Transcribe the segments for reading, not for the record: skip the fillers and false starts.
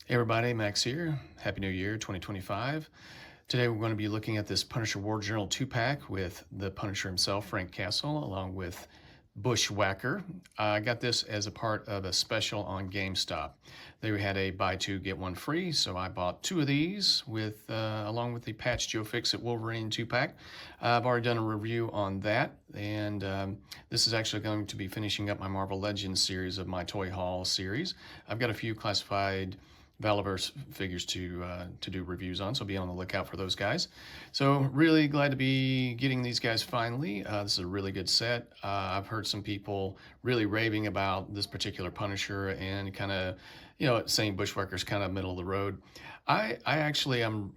Hey everybody, Max here. Happy New Year 2025. Today we're going to be looking at this Punisher War Journal 2-pack with the Punisher himself, Frank Castle, along with Bushwhacker. I got this as a part of a special on GameStop. They had a buy two, get one free, so I bought two of these with along with the Patch Joe Fix-It Wolverine 2-pack. I've already done a review on that, and this is actually going to be finishing up my Marvel Legends series of my Toy Haul series. I've got a few classified Valaverse figures to do reviews on, so be on the lookout for those guys. So really glad to be getting these guys finally. This is a really good set. I've heard some people really raving about this particular Punisher and kind of, saying Bushwhacker's kind of middle of the road. I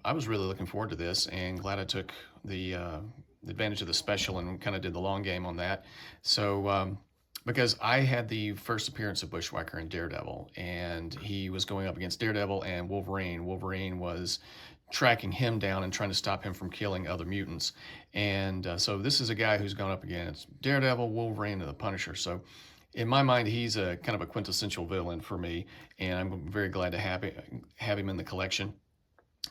was really looking forward to this and glad I took the advantage of the special and kind of did the long game on that. So because I had the first appearance of Bushwhacker in Daredevil, and he was going up against Daredevil and Wolverine. Wolverine was tracking him down and trying to stop him from killing other mutants. And so this is a guy who's gone up against Daredevil, Wolverine, and the Punisher. So in my mind, he's a kind of a quintessential villain for me, and I'm very glad to have him in the collection.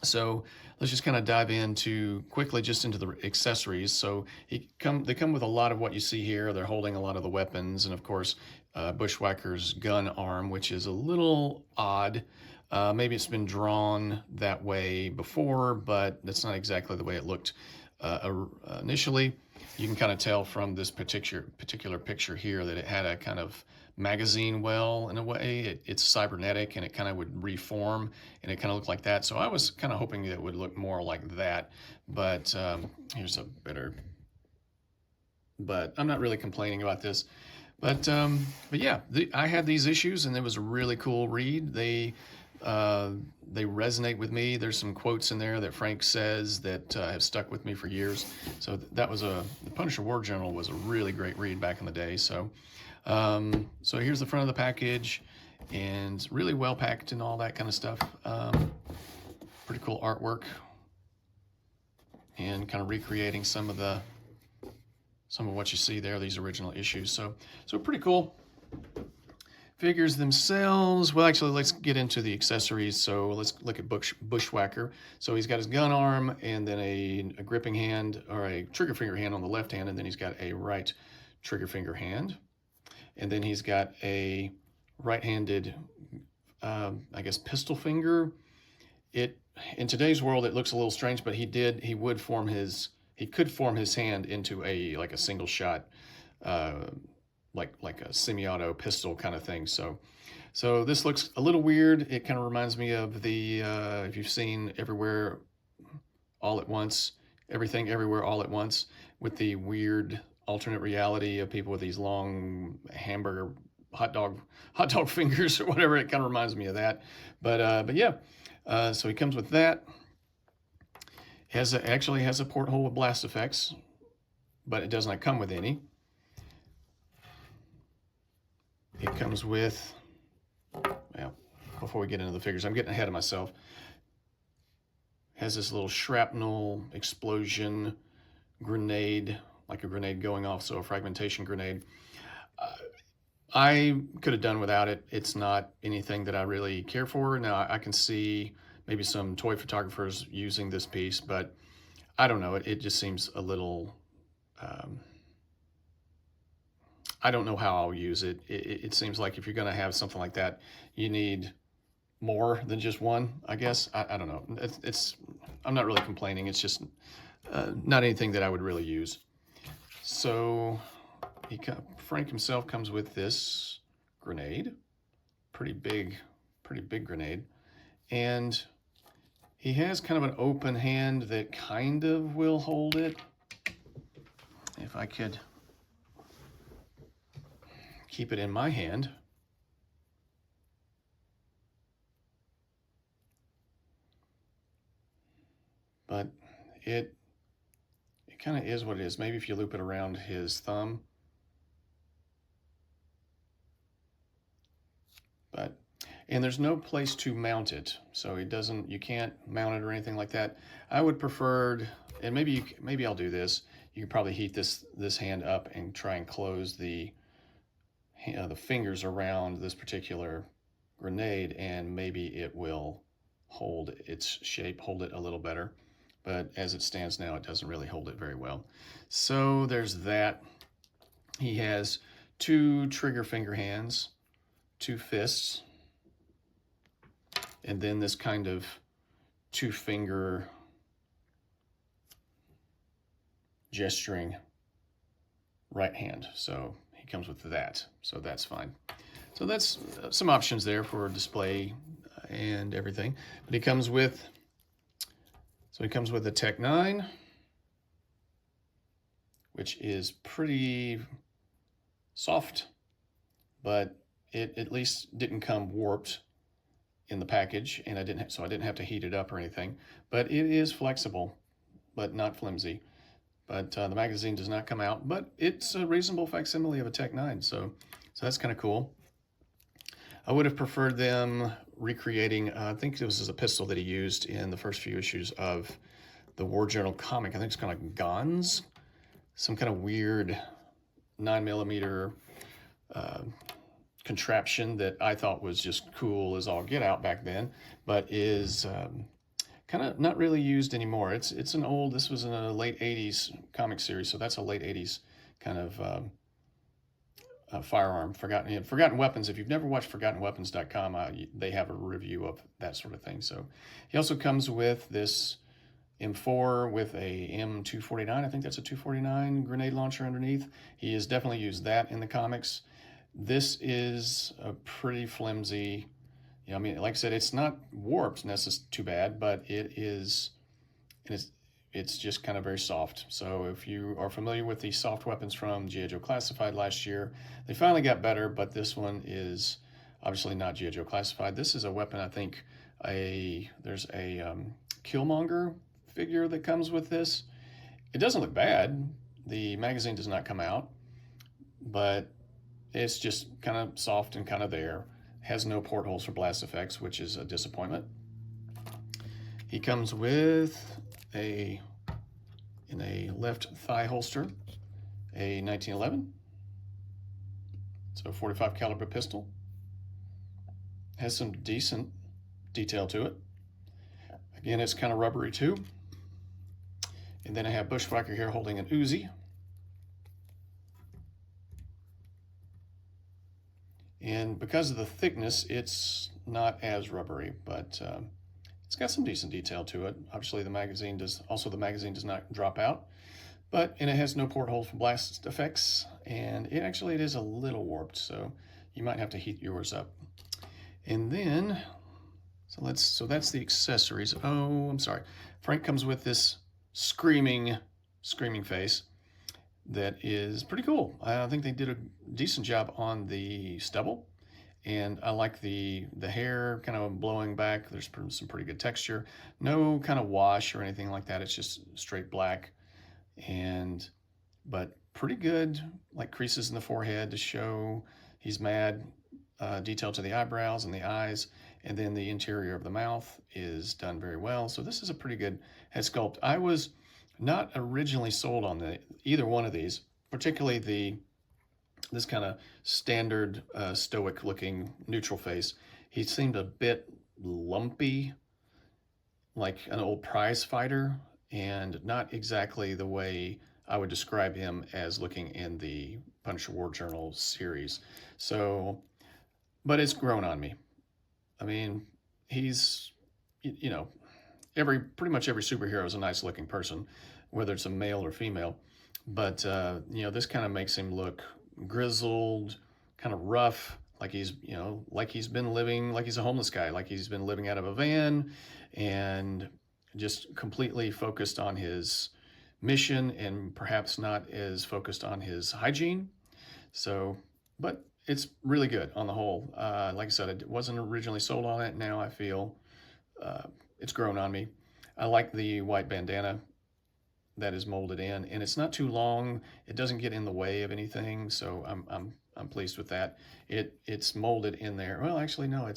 So let's just kind of dive into quickly just into the accessories. So they come with a lot of what you see here. They're holding a lot of the weapons, and of course, Bushwhacker's gun arm, which is a little odd. Maybe it's been drawn that way before, but that's not exactly the way it looked initially. You can kind of tell from this particular picture here that it had a kind of magazine well in a way. It's cybernetic and it kind of would reform and it kind of looked like that. So I was kind of hoping it would look more like that, but here's a better, but I'm not really complaining about this. But yeah, I had these issues and it was a really cool read. They resonate with me. There's some quotes in there that Frank says that have stuck with me for years. So that was the Punisher War Journal was a really great read back in the day. So so here's the front of the package, and really well packed and all that kind of stuff. Pretty cool artwork, and kind of recreating some of what you see there, these original issues. So pretty cool. Figures themselves, well, actually, let's get into the accessories. So let's look at Bushwhacker. So he's got his gun arm and then a gripping hand, or a trigger finger hand on the left hand, and then he's got a right trigger finger hand. And then he's got a right-handed, I guess, pistol finger. In today's world, it looks a little strange, but he could form his hand into like a single shot, like a semi-auto pistol kind of thing. So this looks a little weird. It kind of reminds me of the if you've seen Everywhere All at Once, Everything Everywhere All at Once, with the weird alternate reality of people with these long hamburger hot dog fingers or whatever. It kind of reminds me of that. But yeah, so he comes with that. Actually has a porthole with blast effects, but it does not come with any. It comes with, well, before we get into the figures, I'm getting ahead of myself. Has this little shrapnel explosion grenade, like a grenade going off, so a fragmentation grenade. I could have done without it. It's not anything that I really care for. Now, I can see maybe some toy photographers using this piece, but I don't know. It just seems a little, I don't know how I'll use it. It seems like if you're going to have something like that, you need more than just one, I guess. I don't know. I'm not really complaining. It's just not anything that I would really use. So Frank himself comes with this grenade, pretty big grenade, and he has kind of an open hand that kind of will hold it. If I could keep it in my hand. But it kind of is what it is. Maybe if you loop it around his thumb. And there's no place to mount it, so you can't mount it or anything like that. I would prefer, and maybe I'll do this. You could probably heat this hand up and try and close the fingers around this particular grenade, and maybe it will hold its shape, hold it a little better. But as it stands now, it doesn't really hold it very well. So there's that. He has 2 trigger finger hands, 2 fists, and then this kind of 2-finger gesturing right hand. So he comes with that, so that's fine. So that's some options there for display and everything. But he comes with, so he comes with a Tech 9, which is pretty soft, but it at least didn't come warped in the package, and I didn't have to heat it up or anything. But it is flexible, but not flimsy. But the magazine does not come out, but it's a reasonable facsimile of a Tech 9, so that's kind of cool. I would have preferred them recreating, I think this is a pistol that he used in the first few issues of the War Journal comic. I think it's kind of like Gons, some kind of weird 9mm contraption that I thought was just cool as all get out back then, but is kind of not really used anymore. It's an old, this was in a late 80s comic series, so that's a late 80s kind of firearm. Forgotten Weapons. If you've never watched ForgottenWeapons.com, they have a review of that sort of thing. So he also comes with this M4 with a M249. I think that's a 249 grenade launcher underneath. He has definitely used that in the comics. This is a pretty flimsy, you know, I mean, like I said, it's not warped necessarily too bad, but it's just kind of very soft. So if you are familiar with the soft weapons from G.I. Joe Classified last year, they finally got better, but this one is obviously not G.I. Joe Classified. This is a weapon, I think, there's a Killmonger figure that comes with this. It doesn't look bad. The magazine does not come out, but it's just kind of soft and kind of there. Has no portholes for blast effects, which is a disappointment. He comes with in a left thigh holster, a 1911. So 45 caliber pistol. Has some decent detail to it. Again, it's kind of rubbery too. And then I have Bushwhacker here holding an Uzi. And because of the thickness, it's not as rubbery, but it's got some decent detail to it. Obviously, the magazine does not drop out, and it has no portholes for blast effects, and it is a little warped, so you might have to heat yours up. And then, so that's the accessories. Oh, I'm sorry. Frank comes with this screaming face that is pretty cool. I think they did a decent job on the stubble, and I like the hair kind of blowing back. There's some pretty good texture. No kind of wash or anything like that. It's just straight black, but pretty good, like creases in the forehead to show he's mad. Detail to the eyebrows and the eyes, and then the interior of the mouth is done very well. So this is a pretty good head sculpt. I was not originally sold on either one of these, particularly this kind of standard stoic looking neutral face. He seemed a bit lumpy, like an old prize fighter, and not exactly the way I would describe him as looking in the Punisher War Journal series. So, but it's grown on me. I mean, he's, you know, pretty much every superhero is a nice looking person, whether it's a male or female. But, this kind of makes him look grizzled, kind of rough, like he's been living, like he's a homeless guy, like he's been living out of a van, and just completely focused on his mission and perhaps not as focused on his hygiene. So, but it's really good on the whole. Like I said, I wasn't originally sold on it. Now I feel it's grown on me. I like the white bandana that is molded in, and it's not too long. It doesn't get in the way of anything, so I'm pleased with that. It's molded in there. Well, actually, no, I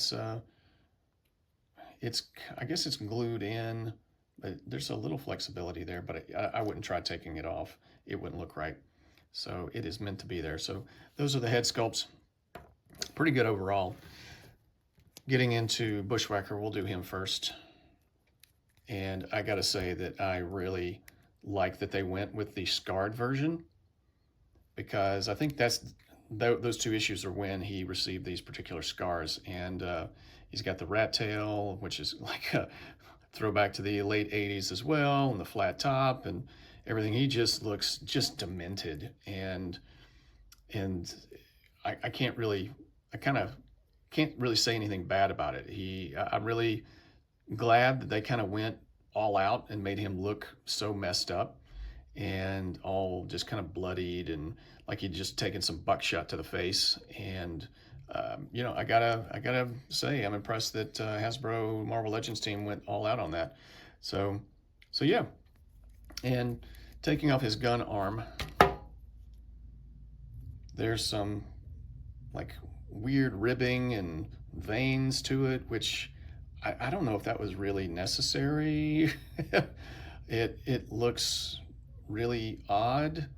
guess it's glued in, but there's a little flexibility there. But I wouldn't try taking it off. It wouldn't look right. So it is meant to be there. So those are the head sculpts. Pretty good overall. getting into Bushwhacker, we'll do him first. And I gotta say that I really like that they went with the scarred version, because I think those two issues are when he received these particular scars. And he's got the rat tail, which is like a throwback to the late 80s as well, and the flat top and everything. He just looks just demented. And I can't really, I kind of can't really say anything bad about it. I'm really glad that they kind of went all out and made him look so messed up and all just kind of bloodied and like he'd just taken some buckshot to the face. And you know, I gotta say I'm impressed that Hasbro Marvel Legends team went all out on that. So yeah. And taking off his gun arm, there's some like weird ribbing and veins to it, which I don't know if that was really necessary. It looks really odd,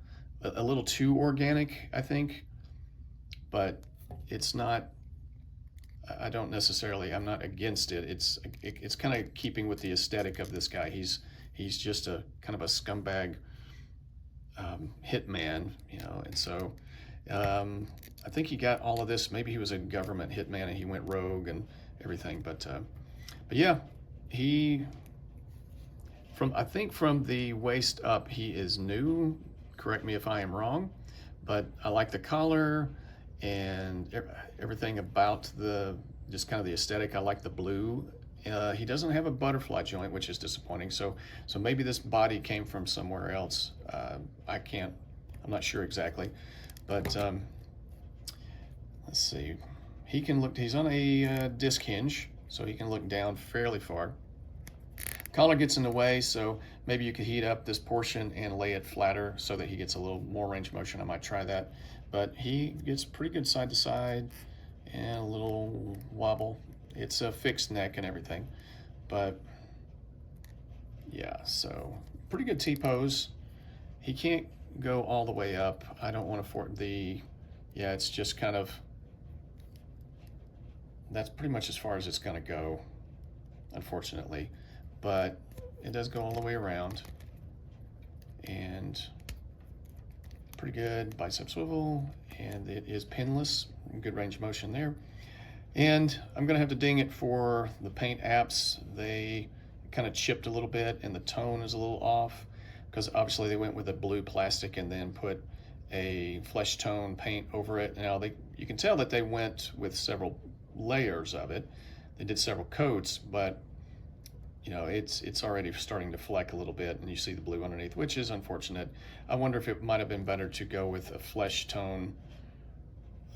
a little too organic, I think, but it's not. I don't necessarily. I'm not against it. It's kind of keeping with the aesthetic of this guy. He's just a kind of a scumbag hitman, you know, and so. I think he got all of this. Maybe he was a government hitman and he went rogue and everything. But yeah, I think from the waist up, he is new. Correct me if I am wrong, but I like the collar and everything about just kind of the aesthetic. I like the blue. He doesn't have a butterfly joint, which is disappointing. So maybe this body came from somewhere else. I'm not sure exactly. But let's see. He's on a disc hinge, so he can look down fairly far. Collar gets in the way, so maybe you could heat up this portion and lay it flatter so that he gets a little more range of motion. I might try that. But he gets pretty good side to side and a little wobble. It's a fixed neck and everything. But yeah, so pretty good T-pose. He can't go all the way up. I don't want to yeah, it's just kind of, that's pretty much as far as it's going to go, unfortunately. But it does go all the way around. And pretty good bicep swivel, and it is pinless, good range of motion there. And I'm going to have to ding it for the paint apps. They kind of chipped a little bit and the tone is a little off, because obviously they went with a blue plastic and then put a flesh tone paint over it. Now you can tell that they went with several layers of it. They did several coats, but you know, it's already starting to fleck a little bit, and you see the blue underneath, which is unfortunate. I wonder if it might have been better to go with a flesh tone,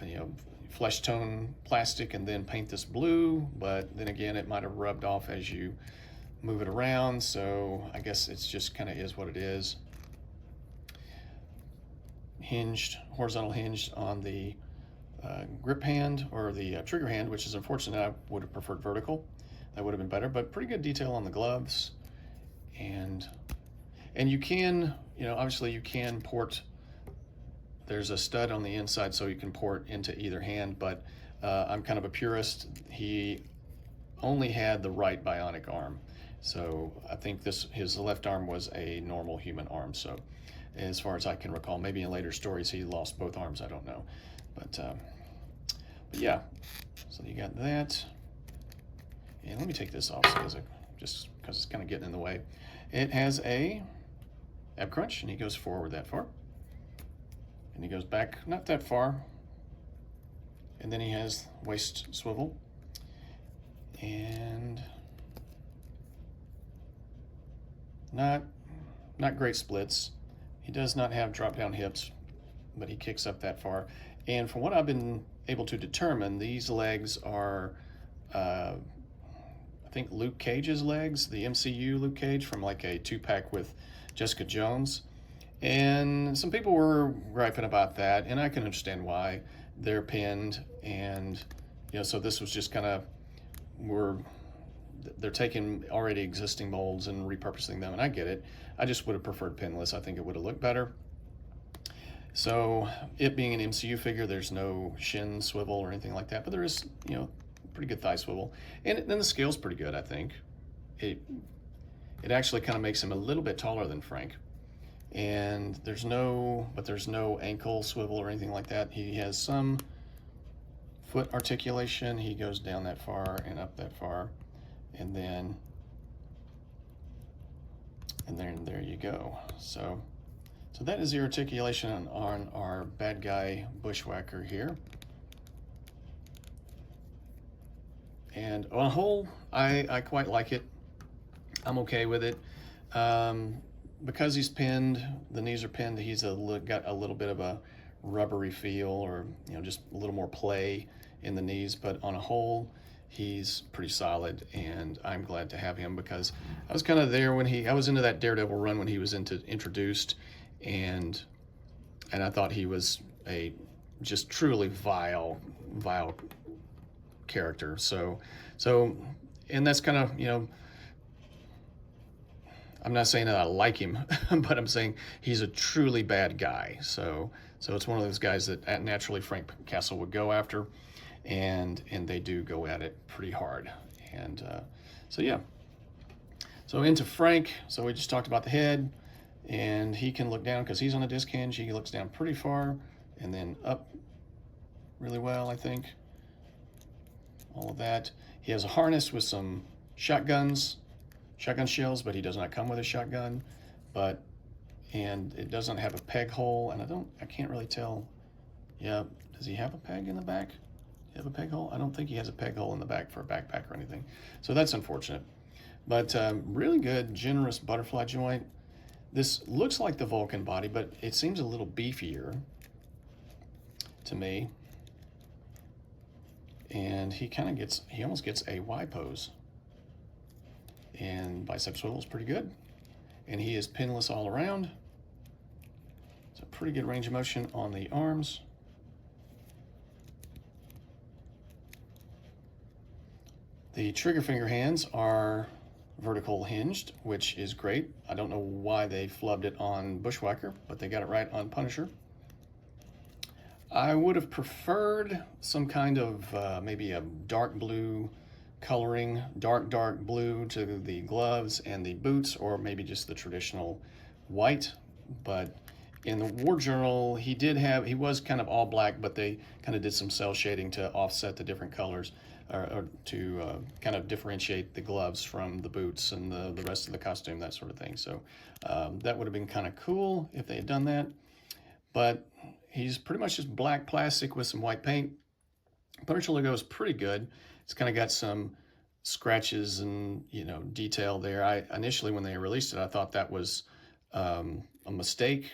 you know, flesh tone plastic and then paint this blue, but then again, it might have rubbed off as you move it around, so I guess it's just kind of is what it is. Horizontal hinged on the grip hand, or the trigger hand, which is unfortunate. I would have preferred vertical. That would have been better, but pretty good detail on the gloves. And you can, you know, obviously you can port, there's a stud on the inside so you can port into either hand, but I'm kind of a purist. He only had the right bionic arm. So I think his left arm was a normal human arm. So as far as I can recall, maybe in later stories he lost both arms, I don't know. But yeah, so you got that. And let me take this off just because it's kind of getting in the way. It has a ab crunch, and he goes forward that far. And he goes back not that far. And then he has waist swivel. And not great splits. He does not have drop down hips, but he kicks up that far. And from what I've been able to determine, these legs are I think Luke Cage's legs, the MCU Luke Cage from like a 2-pack with Jessica Jones. And some people were griping about that, and I can understand why. They're pinned, and you know, so this was just kind of, they're taking already existing molds and repurposing them, and I get it. I just would have preferred pinless. I think it would have looked better. So it being an MCU figure, there's no shin swivel or anything like that, but there is, you know, pretty good thigh swivel. And then the scale's pretty good, I think. It actually kind of makes him a little bit taller than Frank. And there's no ankle swivel or anything like that. He has some foot articulation. He goes down that far and up that far, and then there you go. So that is the articulation on our bad guy bushwhacker here. And on a whole, I quite like it. I'm okay with it. Because he's pinned, the knees are pinned, he's got a little bit of a rubbery feel, or just a little more play in the knees. But on a whole, he's pretty solid, and I'm glad to have him, because I was kind of there when I was into that Daredevil run when he was introduced, and I thought he was a just truly vile character. So and that's kind of, I'm not saying that I like him, but I'm saying he's a truly bad guy. So it's one of those guys that naturally Frank Castle would go after, and they do go at it pretty hard. And so yeah. So into Frank. So we just talked about the head, and he can look down because he's on a disc hinge. He looks down pretty far and then up really well, I think. All of that. He has a harness with some shotgun shells, but he does not come with a shotgun. And it doesn't have a peg hole, and I can't really tell. Yeah, does he have a peg in the back? Does he have a peg hole? I don't think he has a peg hole in the back for a backpack or anything. So that's unfortunate. But really good, generous butterfly joint. This looks like the Vulcan body, but it seems a little beefier to me. And he almost gets a Y pose. And bicep swivel is pretty good. And he is pinless all around. It's a pretty good range of motion on the arms. The trigger finger hands are vertical hinged, which is great. I don't know why they flubbed it on Bushwhacker, but they got it right on Punisher. I would have preferred some kind of maybe a dark blue coloring, dark blue to the gloves and the boots, or maybe just the traditional white. But in the War Journal, he was kind of all black, but they kind of did some cell shading to offset the different colors, or to kind of differentiate the gloves from the boots and the rest of the costume, that sort of thing. So that would have been kind of cool if they had done that. But he's pretty much just black plastic with some white paint. Punisher logo is pretty good. It's kind of got some scratches and detail there. Initially, when they released it, I thought that was a mistake,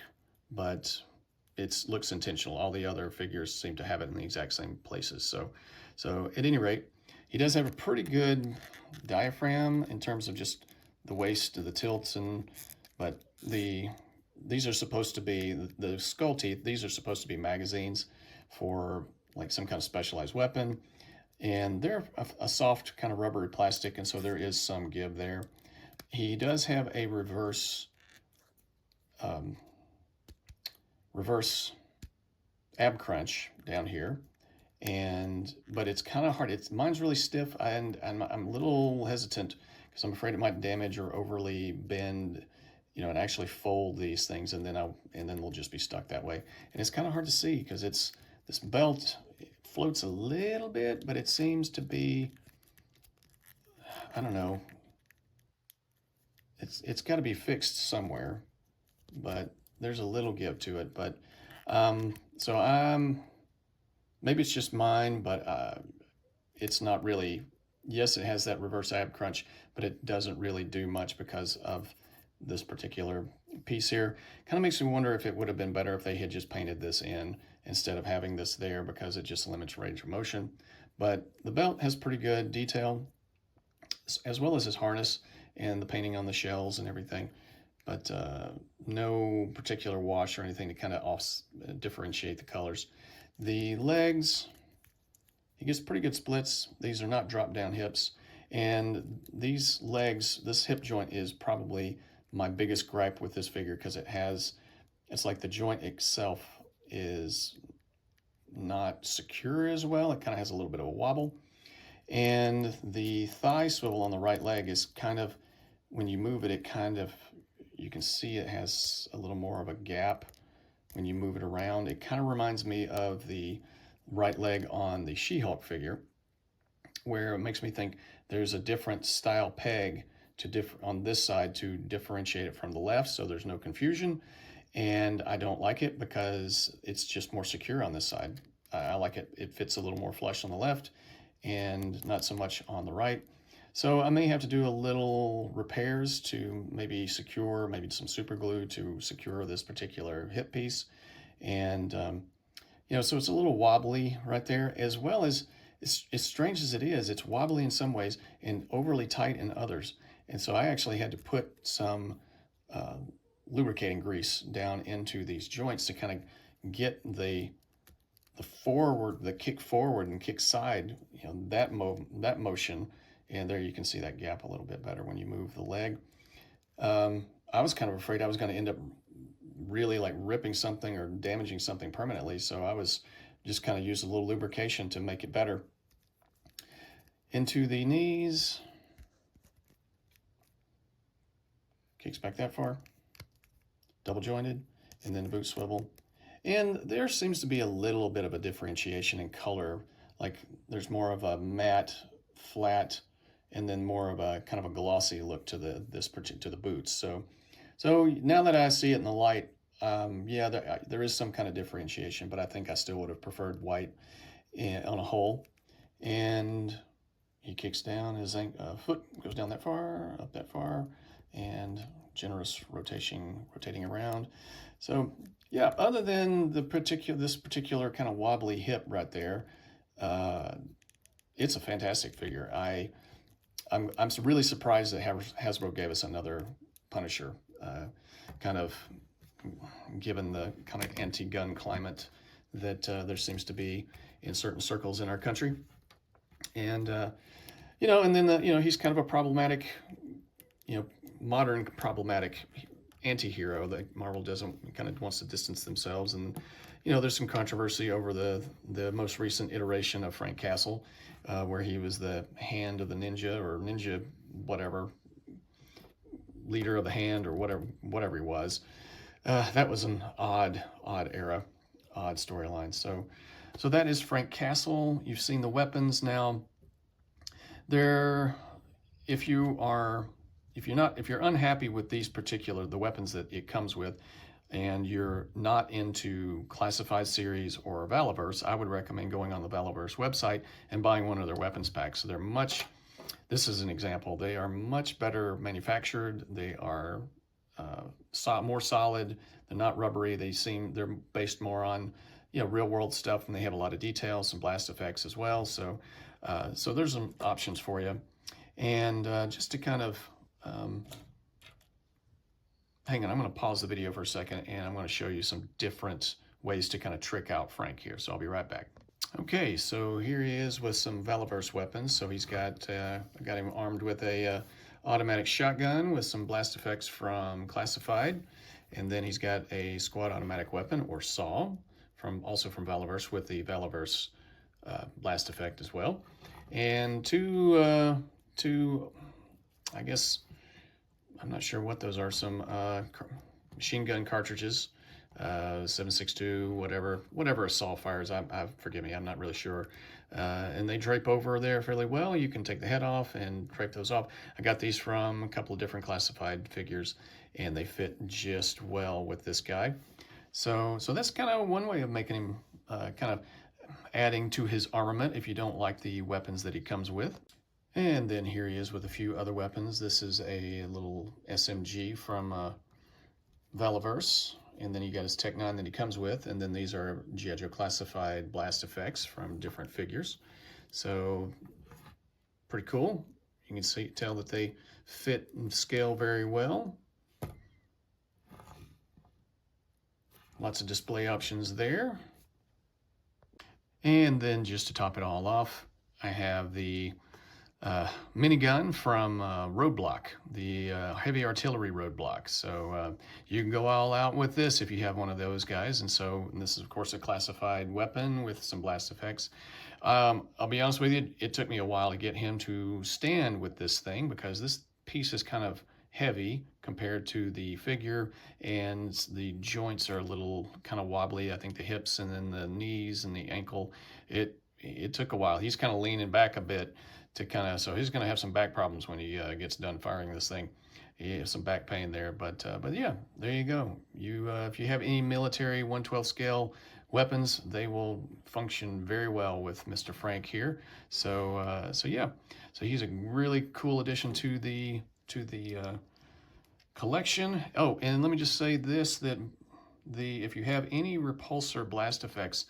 but it looks intentional. All the other figures seem to have it in the exact same places. So at any rate, he does have a pretty good diaphragm in terms of just the waist, the tilts, but these are supposed to be the skull teeth. These are supposed to be magazines for like some kind of specialized weapon, and they're a soft kind of rubbery plastic, and so there is some give there. He does have a reverse ab crunch down here, but it's kind of hard. Mine's really stiff, and I'm a little hesitant because I'm afraid it might damage or overly bend, and actually fold these things, and then we'll just be stuck that way. And it's kind of hard to see because this belt floats a little bit, but it seems to be, I don't know. It's got to be fixed somewhere, but there's a little give to it. But so maybe it's just mine, but it's not really. Yes, it has that reverse ab crunch, but it doesn't really do much because of this particular piece here. Kind of makes me wonder if it would have been better if they had just painted this in instead of having this there, because it just limits range of motion. But the belt has pretty good detail, as well as his harness and the painting on the shells and everything, but no particular wash or anything to kind of differentiate the colors. The legs, he gets pretty good splits. These are not drop down hips, and these legs, this hip joint is probably my biggest gripe with this figure, because it's like the joint itself is not secure as well. It kind of has a little bit of a wobble. And the thigh swivel on the right leg is kind of, when you move it, it kind of, you can see it has a little more of a gap when you move it around. It kind of reminds me of the right leg on the She-Hulk figure, where it makes me think there's a different style peg on this side to differentiate it from the left, so there's no confusion. And I don't like it because it's just more secure on this side. I like it. It fits a little more flush on the left and not so much on the right. So I may have to do a little repairs to maybe secure, maybe some super glue to secure this particular hip piece. And, so it's a little wobbly right there, as well as, as strange as it is, it's wobbly in some ways and overly tight in others. And so I actually had to put some lubricating grease down into these joints to kind of get the kick forward and kick side, that motion. And there you can see that gap a little bit better when you move the leg. I was kind of afraid I was going to end up really like ripping something or damaging something permanently, so I was just kind of used a little lubrication to make it better. Into the knees, kicks back that far, double jointed, and then the boot swivel. And there seems to be a little bit of a differentiation in color, like there's more of a matte, flat, and then more of a kind of a glossy look to the boots. So now that I see it in the light, yeah, there is some kind of differentiation, but I think I still would have preferred white on a whole. And he kicks down, his foot goes down that far, up that far, and generous rotating around. So yeah, other than this particular kind of wobbly hip right there, it's a fantastic figure. I'm really surprised that Hasbro gave us another Punisher, kind of given the kind of anti-gun climate that there seems to be in certain circles in our country. And and then he's kind of a problematic, modern problematic anti-hero that Marvel kind of wants to distance themselves. And there's some controversy over the most recent iteration of Frank Castle, where he was the hand of the ninja, or ninja whatever, leader of the hand, or whatever he was. That was an odd era, odd storyline. So that is Frank Castle. You've seen the weapons now. If you're unhappy with the weapons that it comes with, and you're not into classified series or Valaverse, I would recommend going on the Valaverse website and buying one of their weapons packs. So this is an example, they are much better manufactured. They are more solid. They're not rubbery. They're based more on real world stuff, and they have a lot of details, some blast effects as well. So there's some options for you. And just to kind of hang on, I'm going to pause the video for a second, and I'm going to show you some different ways to kind of trick out Frank here. So I'll be right back. Okay, so here he is with some Valaverse weapons. So he's got I got him armed with a automatic shotgun with some blast effects from Classified, and then he's got a squad automatic weapon, or saw, also from Valaverse, with the Valaverse blast effect as well, and two I guess, I'm not sure what those are, some machine gun cartridges, 7.62, whatever assault fires. Forgive me, I'm not really sure. And they drape over there fairly well. You can take the head off and drape those off. I got these from a couple of different Classified figures, and they fit just well with this guy. So that's kind of one way of making him kind of adding to his armament if you don't like the weapons that he comes with. And then here he is with a few other weapons. This is a little SMG from Valaverse, and then he got his Tech 9 that he comes with, and then these are G.I. Joe Classified blast effects from different figures. So pretty cool. You can tell that they fit and scale very well. Lots of display options there. And then just to top it all off, I have the minigun from Roadblock, the heavy artillery Roadblock. So you can go all out with this if you have one of those guys. And this is, of course, a classified weapon with some blast effects. I'll be honest with you, it took me a while to get him to stand with this thing because this piece is kind of heavy compared to the figure, and the joints are a little kind of wobbly. I think the hips and then the knees and the ankle, it took a while. He's kind of leaning back a bit to kind of, so he's going to have some back problems when he gets done firing this thing. He has some back pain there, but yeah, there you go. You if you have any military 1/12 scale weapons, they will function very well with Mr. Frank here. So yeah, so he's a really cool addition to the collection. Oh, and let me just say this, that if you have any repulsor blast effects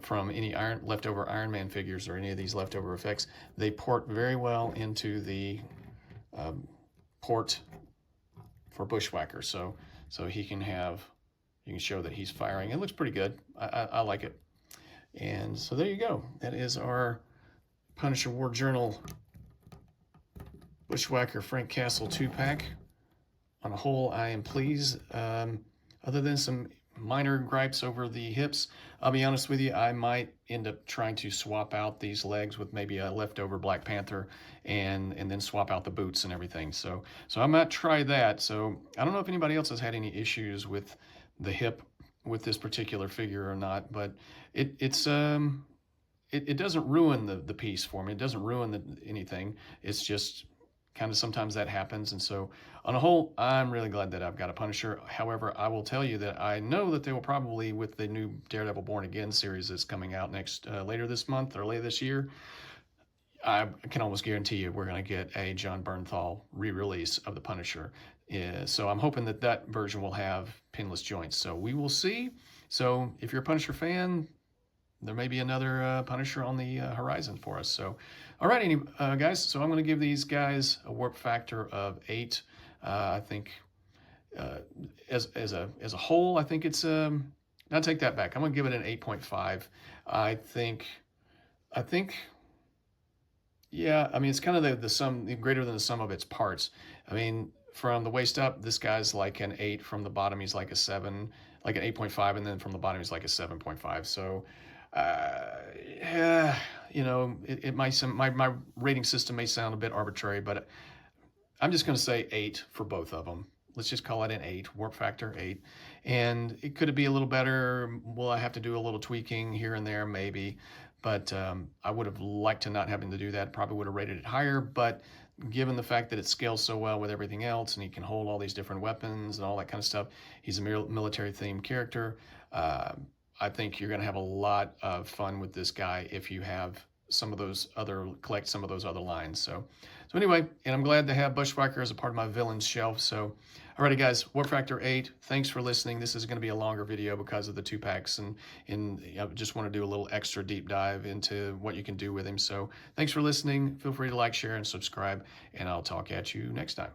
from any leftover Iron Man figures or any of these leftover effects, they port very well into the port for Bushwhacker. So he can have, you can show that he's firing. It looks pretty good. I like it. And so there you go. That is our Punisher War Journal Bushwhacker Frank Castle 2-pack. On a whole, I am pleased. Other than some minor gripes over the hips, I'll be honest with you, I might end up trying to swap out these legs with maybe a leftover Black Panther and then swap out the boots and everything. So I might try that. So I don't know if anybody else has had any issues with the hip with this particular figure or not, but it doesn't ruin the piece for me. It doesn't ruin anything. It's just kind of sometimes that happens. And so on a whole, I'm really glad that I've got a Punisher. However, I will tell you that I know that they will probably, with the new Daredevil Born Again series that's coming out later this month or later this year, I can almost guarantee you we're going to get a John Bernthal re-release of the Punisher. So I'm hoping that version will have pinless joints. So we will see. So if you're a Punisher fan, there may be another Punisher on the horizon for us. So, all right, guys. So I'm going to give these guys a warp factor of 8. I think as a whole, I think it's now take that back. I'm going to give it an 8.5. I think, yeah. I mean, it's kind of the sum, greater than the sum of its parts. I mean, from the waist up, this guy's like an 8. From the bottom, he's like a 7, like an 8.5, and then from the bottom, he's like a 7.5. So. Yeah, you know, it might sound, my rating system may sound a bit arbitrary, but I'm just going to say 8 for both of them. Let's just call it an 8, warp factor 8. And could it be a little better? Will I have to do a little tweaking here and there? Maybe. But I would have liked to not having to do that. Probably would have rated it higher. But given the fact that it scales so well with everything else, and he can hold all these different weapons and all that kind of stuff, he's a military-themed character. I think you're going to have a lot of fun with this guy if you have collect some of those other lines. So anyway, and I'm glad to have Bushwhacker as a part of my villains shelf. So, alrighty guys, Warp Factor 8, thanks for listening. This is going to be a longer video because of the 2-packs, and I just want to do a little extra deep dive into what you can do with him. So thanks for listening. Feel free to like, share, and subscribe, and I'll talk at you next time.